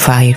5,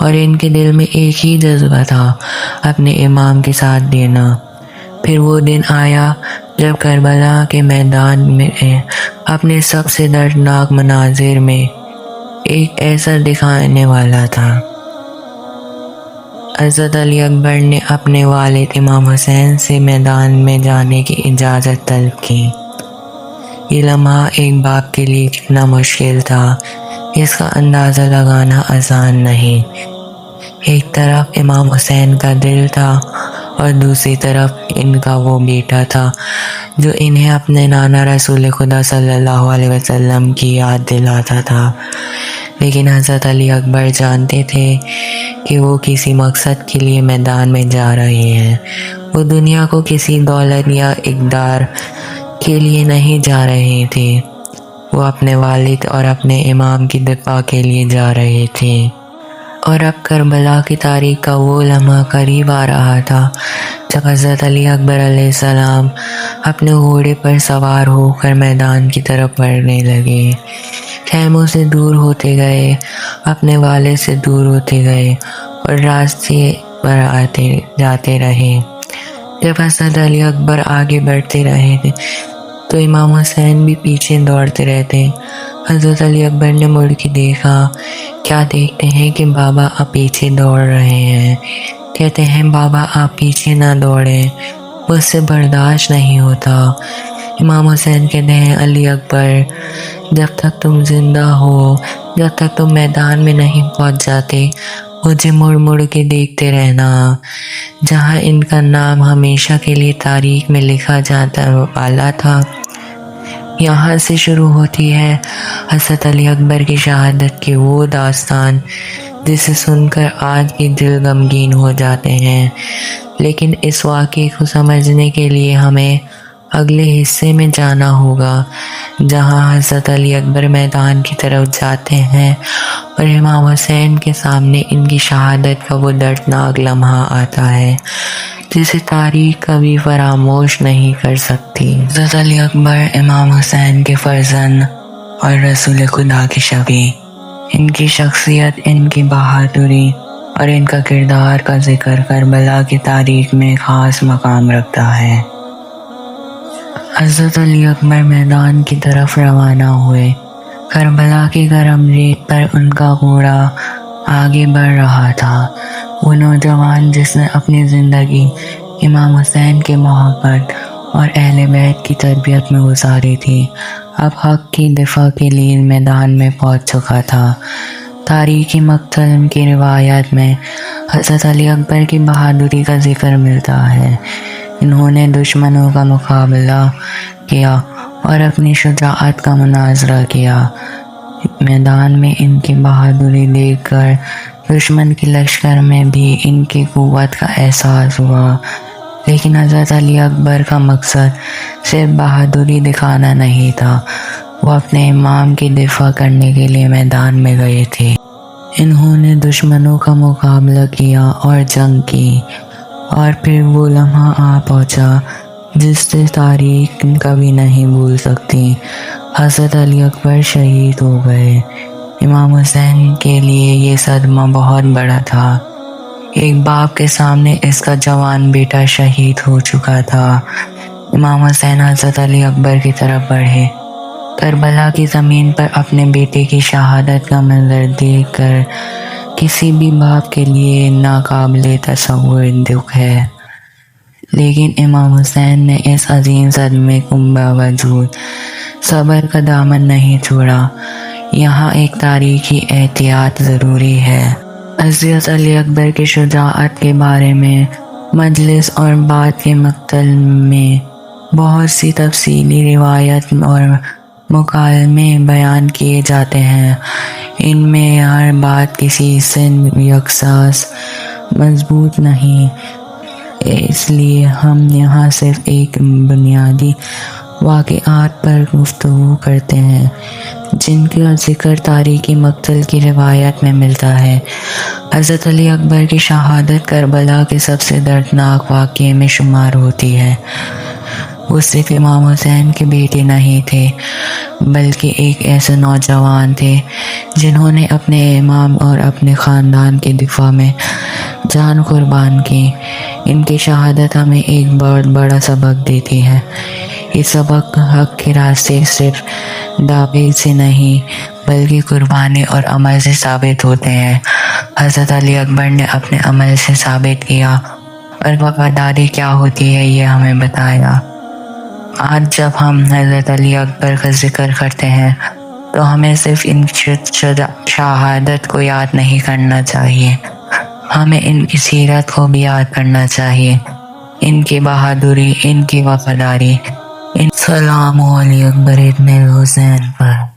اور ان کے دل میں ایک ہی جذبہ تھا، اپنے امام کے ساتھ دینا۔ پھر وہ دن آیا جب کربلا کے میدان میں اپنے سب سے دردناک مناظر میں ایک ایسا دکھانے والا تھا۔ حضرت علی اکبر نے اپنے والد امام حسین سے میدان میں جانے کی اجازت طلب کی۔ یہ لمحہ ایک باپ کے لیے کتنا مشکل تھا، اس کا اندازہ لگانا آسان نہیں۔ ایک طرف امام حسین کا دل تھا اور دوسری طرف ان کا وہ بیٹا تھا جو انہیں اپنے نانا رسول خدا صلی اللہ علیہ وسلم کی یاد دلاتا تھا۔ لیکن حضرت علی اکبر جانتے تھے کہ وہ کسی مقصد کے لیے میدان میں جا رہے ہیں۔ وہ دنیا کو کسی دولت یا اقتدار کے لیے نہیں جا رہے تھے، وہ اپنے والد اور اپنے امام کی دفاع کے لیے جا رہے تھے۔ اور اب کربلا کی تاریخ کا وہ لمحہ قریب آ رہا تھا جب حضرت علی اکبر علیہ السلام اپنے گھوڑے پر سوار ہو کر میدان کی طرف بڑھنے لگے۔ خیموں سے دور ہوتے گئے، اپنے والد سے دور ہوتے گئے اور راستے پر آتے جاتے رہے۔ جب حضرت علی اکبر آگے بڑھتے رہے تو امام حسین بھی پیچھے دوڑتے رہتے۔ حضرت علی اکبر نے مڑ کے دیکھا، کیا دیکھتے ہیں کہ بابا آپ پیچھے دوڑ رہے ہیں۔ کہتے ہیں بابا آپ پیچھے نہ دوڑیں، مجھ سے برداشت نہیں ہوتا۔ امام حسین کہتے ہیں علی اکبر، جب تک تم زندہ ہو، جب تک تم میدان میں نہیں پہنچ جاتے، مجھے مڑ مڑ کے دیکھتے رہنا۔ جہاں ان کا نام ہمیشہ کے لیے تاریخ میں لکھا جاتا والا تھا، یہاں سے شروع ہوتی ہے حضرت علی اکبر کی شہادت کی وہ داستان جسے سن کر آج بھی دل غمگین ہو جاتے ہیں۔ لیکن اس واقعے کو سمجھنے کے لیے ہمیں اگلے حصے میں جانا ہوگا، جہاں حضرت علی اکبر میدان کی طرف جاتے ہیں اور امام حسین کے سامنے ان کی شہادت کا وہ دردناک لمحہ آتا ہے جسے تاریخ کبھی فراموش نہیں کر سکتی۔ حضرت علی اکبر امام حسین کے فرزند اور رسول خدا کے شفیع، ان کی شخصیت، ان کی بہادری اور ان کا کردار کا ذکر کربلا کی تاریخ میں خاص مقام رکھتا ہے۔ حضرت علی اکبر میدان کی طرف روانہ ہوئے۔ کربلا کی گرم ریت پر ان کا گھوڑا آگے بڑھ رہا تھا۔ وہ نوجوان جس نے اپنی زندگی امام حسین کے محبت اور اہل بیت کی تربیت میں گزاری تھی، اب حق کی دفاع کے لیے میدان میں پہنچ چکا تھا۔ تاریخی مقتل کی روایت میں حضرت علی اکبر کی بہادری کا ذکر ملتا ہے۔ انہوں نے دشمنوں کا مقابلہ کیا اور اپنی شجاعت کا مناظرہ کیا۔ میدان میں ان کی بہادری دیکھ کر دشمن کے لشکر میں بھی ان کی قوت کا احساس ہوا۔ لیکن حضرت علی اکبر کا مقصد صرف بہادری دکھانا نہیں تھا، وہ اپنے امام کی دفاع کرنے کے لیے میدان میں گئے تھے۔ انہوں نے دشمنوں کا مقابلہ کیا اور جنگ کی، اور پھر وہ لمحہ آ پہنچا جس سے تاریخ کبھی نہیں بھول سکتی۔ حضرت علی اکبر شہید ہو گئے۔ امام حسین کے لیے یہ صدمہ بہت بڑا تھا۔ ایک باپ کے سامنے اس کا جوان بیٹا شہید ہو چکا تھا۔ امام حسین حضرت علی اکبر کی طرف بڑھے۔ کربلا کی زمین پر اپنے بیٹے کی شہادت کا منظر دیکھ کر کسی بھی باپ کے لیے ناقابل تصور دکھ ہے۔ لیکن امام حسین نے اس عظیم صدمے کے باوجود صبر کا دامن نہیں چھوڑا۔ یہاں ایک تاریخی احتیاط ضروری ہے۔ حضرت علی اکبر کی شجاعت کے بارے میں مجلس اور بعد کے مقتل میں بہت سی تفصیلی روایت اور مکالمے بیان کیے جاتے ہیں۔ ان میں ہر بات کسی سے یکساں مضبوط نہیں، اس لیے ہم یہاں صرف ایک بنیادی واقعات پر گفتگو کرتے ہیں جن کا ذکر تاریخی مقتل کی روایت میں ملتا ہے۔ حضرت علی اکبر کی شہادت کربلا کے سب سے دردناک واقعے میں شمار ہوتی ہے۔ وہ صرف امام حسین کے بیٹے نہیں تھے بلکہ ایک ایسے نوجوان تھے جنہوں نے اپنے امام اور اپنے خاندان کے دفاع میں جان قربان کی۔ ان کی شہادت ہمیں ایک بہت بڑا سبق دیتی ہے۔ یہ سبق حق کے راستے صرف دعوے سے نہیں بلکہ قربانی اور عمل سے ثابت ہوتے ہیں۔ حضرت علی اکبر نے اپنے عمل سے ثابت کیا اور وفاداری کیا ہوتی ہے یہ ہمیں بتایا۔ آج جب ہم حضرت علی اکبر کا ذکر کرتے ہیں تو ہمیں صرف ان شہادت کو یاد نہیں کرنا چاہیے، ہمیں ان کی سیرت کو بھی یاد کرنا چاہیے، ان کی بہادری، ان کی وفاداری۔ سلام علی اکبر ابن الحسین پر۔